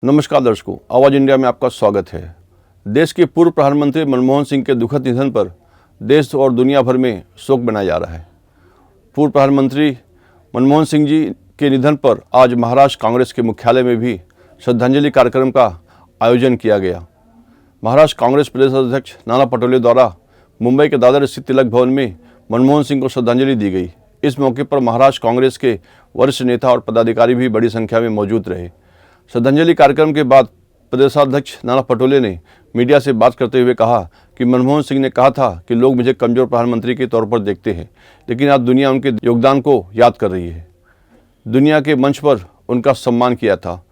नमस्कार दर्शकों, आवाज़ इंडिया में आपका स्वागत है। देश के पूर्व प्रधानमंत्री मनमोहन सिंह के दुखद निधन पर देश और दुनिया भर में शोक मनाया जा रहा है। पूर्व प्रधानमंत्री मनमोहन सिंह जी के निधन पर आज महाराष्ट्र कांग्रेस के मुख्यालय में भी श्रद्धांजलि कार्यक्रम का आयोजन किया गया। महाराष्ट्र कांग्रेस प्रदेश अध्यक्ष नाना पटोले द्वारा मुंबई के दादर स्थित तिलक भवन में मनमोहन सिंह को श्रद्धांजलि दी गई। इस मौके पर महाराष्ट्र कांग्रेस के वरिष्ठ नेता और पदाधिकारी भी बड़ी संख्या में मौजूद रहे। श्रद्धांजलि कार्यक्रम के बाद प्रदेशाध्यक्ष नाना पटोले ने मीडिया से बात करते हुए कहा कि मनमोहन सिंह ने कहा था कि लोग मुझे कमजोर प्रधानमंत्री के तौर पर देखते हैं, लेकिन आज दुनिया उनके योगदान को याद कर रही है। दुनिया के मंच पर उनका सम्मान किया था।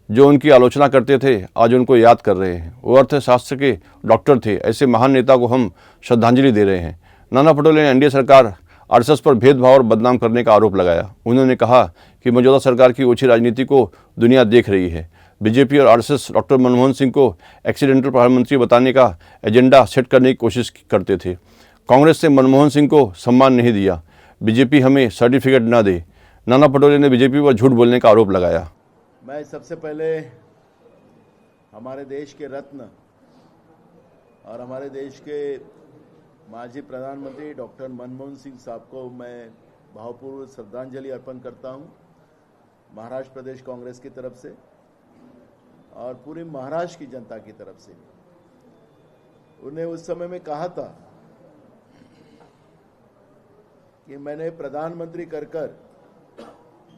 जो उनकी आलोचना करते थे आज उनको याद कर रहे हैं। वो अर्थशास्त्र के डॉक्टर थे। ऐसे महान नेता को हम श्रद्धांजलि दे रहे हैं। नाना पटोले ने एनडीए सरकार आरएसएस पर भेदभाव और बदनाम करने का आरोप लगाया। उन्होंने कहा कि मौजूदा सरकार की ओछी राजनीति को दुनिया देख रही है। बीजेपी और आरएसएस डॉक्टर मनमोहन सिंह को एक्सीडेंटल प्रधानमंत्री बताने का एजेंडा सेट करने की कोशिश करते थे। कांग्रेस ने मनमोहन सिंह को सम्मान नहीं दिया। बीजेपी हमें सर्टिफिकेट न दे। नाना पटोले ने बीजेपी पर झूठ बोलने का आरोप लगाया। मैं सबसे पहले हमारे देश के रत्न और हमारे देश के माजी प्रधानमंत्री डॉक्टर मनमोहन सिंह साहब को मैं भावपूर्ण श्रद्धांजलि अर्पण करता हूं, महाराष्ट्र प्रदेश कांग्रेस की तरफ से और पूरी महाराष्ट्र की जनता की तरफ से। उन्हें उस समय में कहा था कि मैंने प्रधानमंत्री कर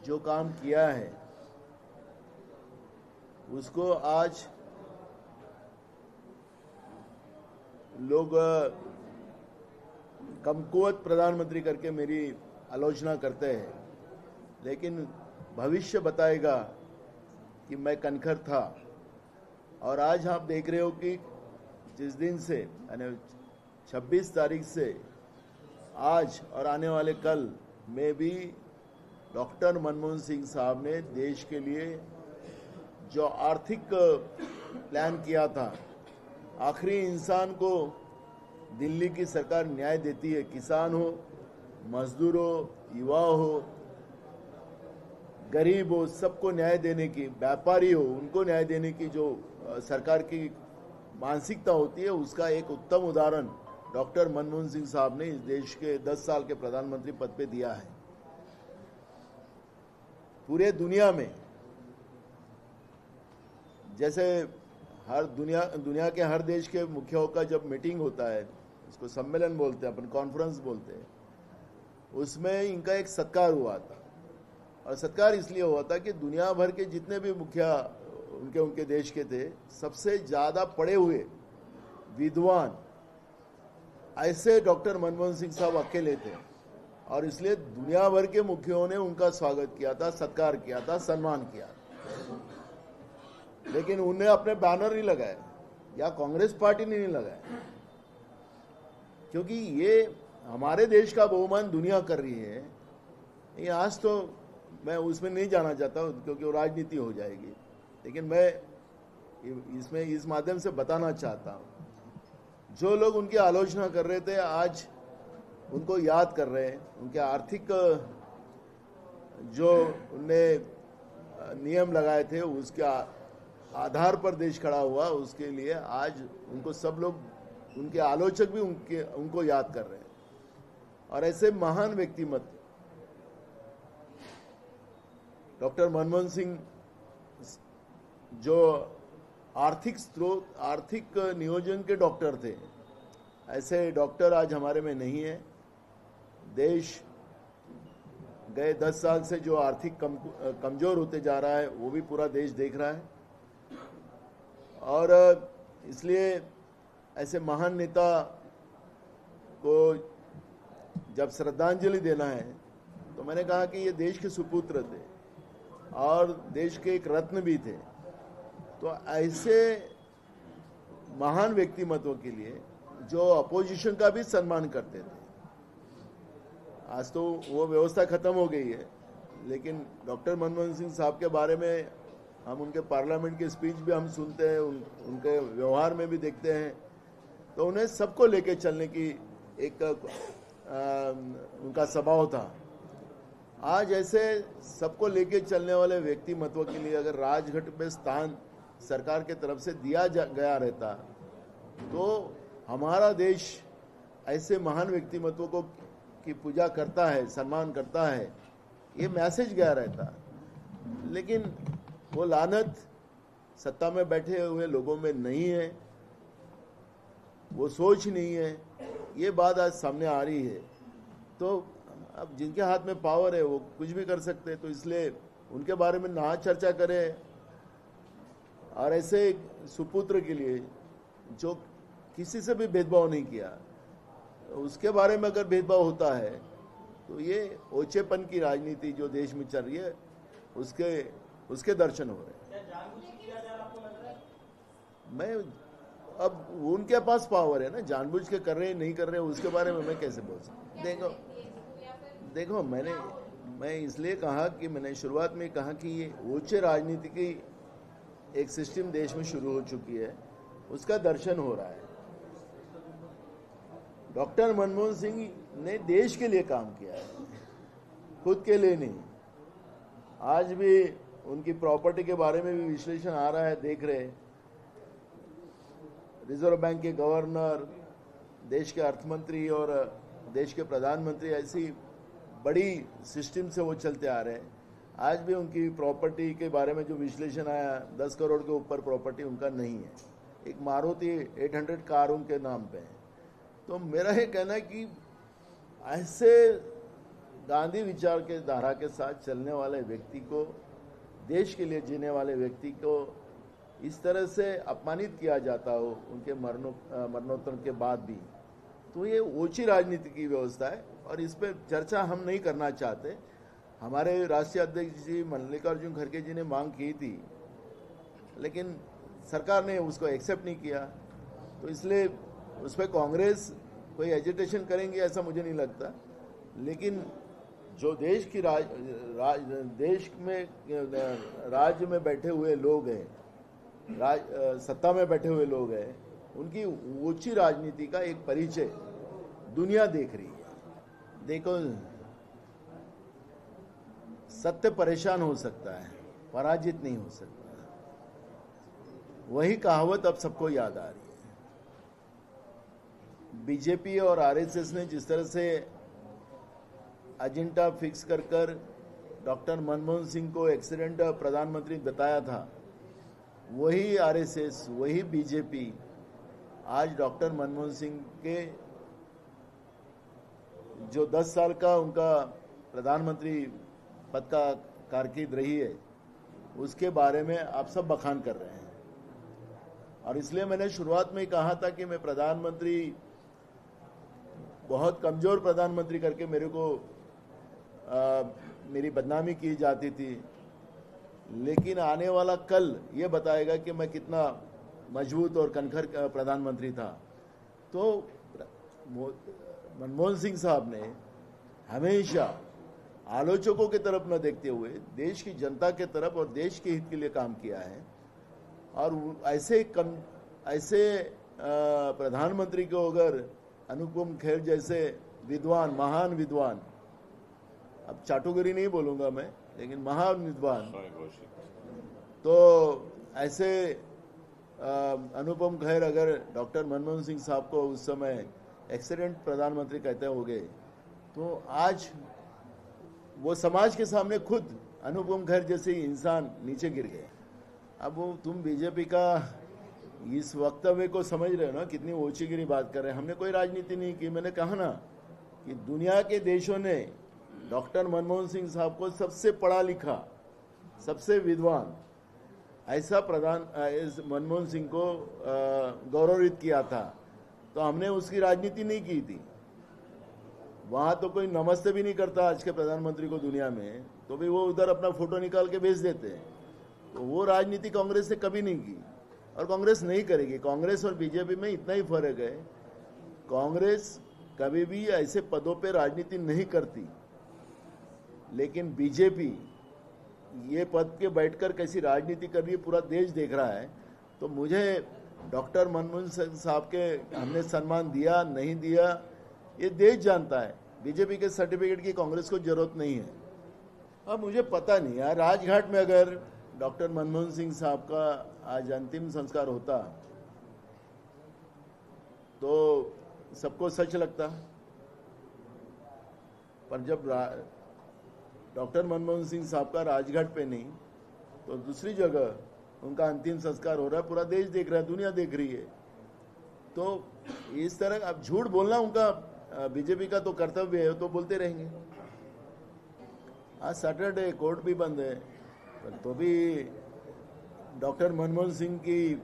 जो काम किया है उसको आज लोग कमकुवत प्रधानमंत्री करके मेरी आलोचना करते हैं, लेकिन भविष्य बताएगा कि मैं कनखर था। और आज आप देख रहे हो कि जिस दिन से यानी 26 तारीख से आज और आने वाले कल में भी डॉक्टर मनमोहन सिंह साहब ने देश के लिए जो आर्थिक प्लान किया था, आखिरी इंसान को दिल्ली की सरकार न्याय देती है। किसान हो, मजदूर हो, युवा हो, गरीब हो, सबको न्याय देने की, व्यापारी हो उनको न्याय देने की जो सरकार की मानसिकता होती है, उसका एक उत्तम उदाहरण डॉक्टर मनमोहन सिंह साहब ने इस देश के 10 साल के प्रधानमंत्री पद पे दिया है। पूरे दुनिया में जैसे हर दुनिया के हर देश के मुखियाओं का जब मीटिंग होता है, उसको सम्मेलन बोलते हैं, अपन कॉन्फ्रेंस बोलते हैं, उसमें इनका एक सत्कार हुआ था। और सत्कार इसलिए हुआ था कि दुनिया भर के जितने भी मुखिया उनके देश के थे, सबसे ज़्यादा पढ़े हुए विद्वान ऐसे डॉक्टर मनमोहन सिंह साहब अकेले थे। और इसलिए दुनिया भर के मुखियों ने उनका स्वागत किया था, सत्कार किया था, सम्मान किया था। लेकिन उन्हें अपने बैनर नहीं लगाए या कांग्रेस पार्टी ने नहीं लगाया, क्योंकि ये हमारे देश का बहुमान दुनिया कर रही है। ये आज तो मैं उसमें नहीं जाना चाहता क्योंकि वो राजनीति हो जाएगी, लेकिन मैं इसमें इस माध्यम से बताना चाहता हूँ, जो लोग उनकी आलोचना कर रहे थे आज उनको याद कर रहे हैं। उनके आर्थिक जो उनने नियम लगाए थे उसके आधार पर देश खड़ा हुआ, उसके लिए आज उनको सब लोग, उनके आलोचक भी उनको याद कर रहे हैं। और ऐसे महान व्यक्तिमत्व डॉक्टर मनमोहन सिंह जो आर्थिक स्रोत, आर्थिक नियोजन के डॉक्टर थे, ऐसे डॉक्टर आज हमारे में नहीं है। देश गए 10 साल से जो आर्थिक कमजोर होते जा रहा है वो भी पूरा देश देख रहा है। और इसलिए ऐसे महान नेता को जब श्रद्धांजलि देना है तो मैंने कहा कि ये देश के सुपुत्र थे और देश के एक रत्न भी थे। तो ऐसे महान व्यक्तिमत्व के लिए जो अपोजिशन का भी सम्मान करते थे, आज तो वो व्यवस्था खत्म हो गई है, लेकिन डॉक्टर मनमोहन सिंह साहब के बारे में हम उनके पार्लियामेंट के स्पीच भी हम सुनते हैं, उनके व्यवहार में भी देखते हैं। तो उन्हें सबको लेके चलने की एक उनका स्वभाव था। आज ऐसे सबको लेके चलने वाले व्यक्तिमत्व के लिए अगर राजघाट में स्थान सरकार के तरफ से दिया गया रहता तो हमारा देश ऐसे महान व्यक्तिमत्वों को की पूजा करता है, सम्मान करता है, ये मैसेज गया रहता। लेकिन वो लानत सत्ता में बैठे हुए लोगों में नहीं है, वो सोच नहीं है, ये बात आज सामने आ रही है। तो अब जिनके हाथ में पावर है वो कुछ भी कर सकते हैं, तो इसलिए उनके बारे में ना चर्चा करें। और ऐसे सुपुत्र के लिए जो किसी से भी भेदभाव नहीं किया, उसके बारे में अगर भेदभाव होता है तो ये ओछेपन की राजनीति जो देश में चल रही है उसके दर्शन हो रहे हैं। मैं अब उनके पास पावर है ना, जानबूझ के कर रहे हैं नहीं कर रहे हैं उसके बारे में मैं कैसे बोल सकता। देखो मैं इसलिए कहा कि मैंने शुरुआत में कहा कि ये ऊंचे राजनीति की एक सिस्टम देश में शुरू हो चुकी है, उसका दर्शन हो रहा है। डॉक्टर मनमोहन सिंह ने देश के लिए काम किया है, खुद के लिए नहीं। आज भी उनकी प्रॉपर्टी के बारे में भी विश्लेषण आ रहा है, देख रहे। रिजर्व बैंक के गवर्नर, देश के अर्थमंत्री और देश के प्रधानमंत्री, ऐसी बड़ी सिस्टम से वो चलते आ रहे हैं। आज भी उनकी प्रॉपर्टी के बारे में जो विश्लेषण आया, 10 करोड़ के ऊपर प्रॉपर्टी उनका नहीं है। एक मारुति 800 कार उनके नाम पे है। तो मेरा ये कहना है कि ऐसे गांधी विचार के धारा के साथ चलने वाले व्यक्ति को, देश के लिए जीने वाले व्यक्ति को इस तरह से अपमानित किया जाता हो उनके मरणोत्तर के बाद भी, तो ये ऊंची राजनीति की व्यवस्था है और इस पर चर्चा हम नहीं करना चाहते। हमारे राष्ट्रीय अध्यक्ष जी मल्लिकार्जुन खड़गे जी ने मांग की थी, लेकिन सरकार ने उसको एक्सेप्ट नहीं किया, तो इसलिए उस पर कांग्रेस कोई एजिटेशन करेंगे ऐसा मुझे नहीं लगता। लेकिन जो देश की देश में राज्य में बैठे हुए लोग हैं, सत्ता में बैठे हुए लोग हैं, उनकी ऊंची राजनीति का एक परिचय दुनिया देख रही है। देखो, सत्य परेशान हो सकता है, पराजित नहीं हो सकता। वही कहावत अब सबको याद आ रही है। बीजेपी और आरएसएस ने जिस तरह से एजेंडा फिक्स कर डॉक्टर मनमोहन सिंह को एक्सीडेंट प्रधानमंत्री बताया था, वही आरएसएस, वही बीजेपी आज डॉक्टर मनमोहन सिंह के जो 10 साल का उनका प्रधानमंत्री पद का कारकिर्द रही है, उसके बारे में आप सब बखान कर रहे हैं। और इसलिए मैंने शुरुआत में ही कहा था कि मैं प्रधानमंत्री, बहुत कमजोर प्रधानमंत्री करके मेरी बदनामी की जाती थी, लेकिन आने वाला कल ये बताएगा कि मैं कितना मजबूत और कनखर प्रधानमंत्री था। तो मनमोहन सिंह साहब ने हमेशा आलोचकों की तरफ न देखते हुए देश की जनता के तरफ और देश के हित के लिए काम किया है। और ऐसे प्रधानमंत्री को अगर अनुपम खेर जैसे विद्वान, महान विद्वान, अब चाटुकरी नहीं बोलूंगा मैं, लेकिन महान विद्वान, तो ऐसे अनुपम खेर अगर डॉक्टर मनमोहन सिंह साहब को उस समय एक्सीलेंट प्रधानमंत्री कहते होंगे, तो आज वो समाज के सामने खुद अनुपम खेर जैसे इंसान नीचे गिर गए। अब वो तुम बीजेपी का इस वक्तव्य को समझ रहे हो ना, कितनी ऊंचीगिरी बात कर रहे हैं। हमने कोई राजनीति नहीं की। मैंने कहा ना कि दुनिया के देशों ने डॉक्टर मनमोहन सिंह साहब को सबसे पढ़ा लिखा, सबसे विद्वान ऐसा मनमोहन सिंह को गौरवित किया था, तो हमने उसकी राजनीति नहीं की थी। वहां तो कोई नमस्ते भी नहीं करता आज के प्रधानमंत्री को दुनिया में, तो भी वो उधर अपना फोटो निकाल के भेज देते हैं। तो वो राजनीति कांग्रेस ने कभी नहीं की और कांग्रेस नहीं करेगी। कांग्रेस और बीजेपी में इतना ही फर्क है, कांग्रेस कभी भी ऐसे पदों पे राजनीति नहीं करती, लेकिन बीजेपी ये पद के बैठकर कैसी राजनीति कर रही है पूरा देश देख रहा है। तो मुझे डॉक्टर मनमोहन सिंह साहब के हमने सम्मान दिया नहीं दिया ये देश जानता है। बीजेपी के सर्टिफिकेट की कांग्रेस को जरूरत नहीं है। अब मुझे पता नहीं यार, राजघाट में अगर डॉक्टर मनमोहन सिंह साहब का आज अंतिम संस्कार होता तो सबको सच लगता, पर जब डॉक्टर मनमोहन सिंह साहब का राजघाट पे नहीं तो दूसरी जगह उनका अंतिम संस्कार हो रहा है, पूरा देश देख रहा है, दुनिया देख रही है। तो इस तरह अब झूठ बोलना उनका बीजेपी का तो कर्तव्य है, तो बोलते रहेंगे। आज सैटरडे, कोर्ट भी बंद है, तो भी डॉक्टर मनमोहन सिंह की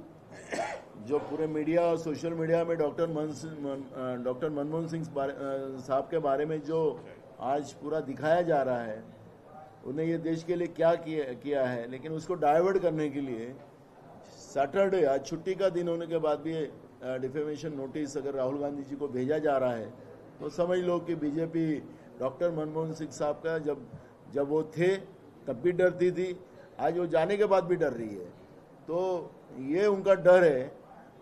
जो पूरे मीडिया और सोशल मीडिया में डॉक्टर मनमोहन सिंह साहब के बारे में जो आज पूरा दिखाया जा रहा है, उन्हें ये देश के लिए क्या किया है, लेकिन उसको डाइवर्ट करने के लिए सैटरडे, आज छुट्टी का दिन होने के बाद भी डिफेमेशन नोटिस अगर राहुल गांधी जी को भेजा जा रहा है, तो समझ लो कि बीजेपी डॉक्टर मनमोहन सिंह साहब का जब वो थे तब भी डरती थी, आज वो जाने के बाद भी डर रही है। तो ये उनका डर है,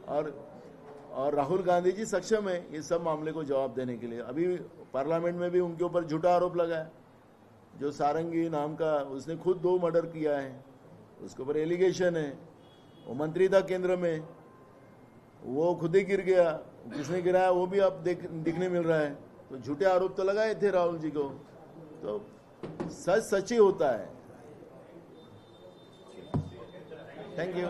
और राहुल गांधी जी सक्षम है इस सब मामले को जवाब देने के लिए। अभी पार्लियामेंट में भी उनके ऊपर झूठा आरोप लगा है, जो सारंगी नाम का, उसने खुद 2 मर्डर किया है, उसके ऊपर एलिगेशन है। वो मंत्री था केंद्र में, वो खुद ही गिर गया, किसने गिराया वो भी अब दिखने मिल रहा है। तो झूठे आरोप तो लगाए थे राहुल जी को, तो सच ही होता है। Thank you.